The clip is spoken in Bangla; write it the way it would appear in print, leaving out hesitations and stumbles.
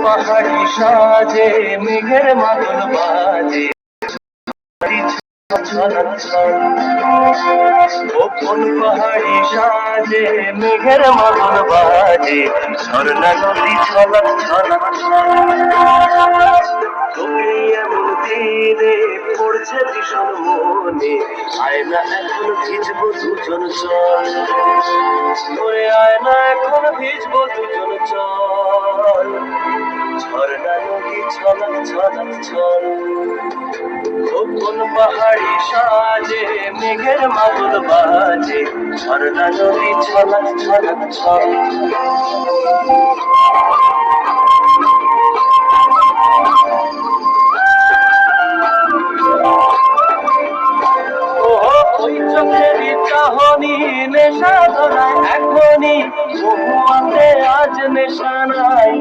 পাহাড়ি সাজে মেঘের মাদল বাজে কোন পাহাড়ি সাজে মেঘের মাদল বাজে ঝর্ণা নদী ছলক ছলক তোকে এমন দিনে পড়ছে ভীষণ মনে আয়না এখন ভিজবো দুজন চল তোরে আয়না এখন ভিজবো দুজন চল ঝর্ণা নদী ছলক ছলক ছল কোন পাহাড়ি সাজে মেঘের মাদল বাজে ঝর্ণা নদী ছলক ছলক ছল ওই চোখেরই চাহনি নেশা ধরায় এখনই বহু আজ নেশা নাই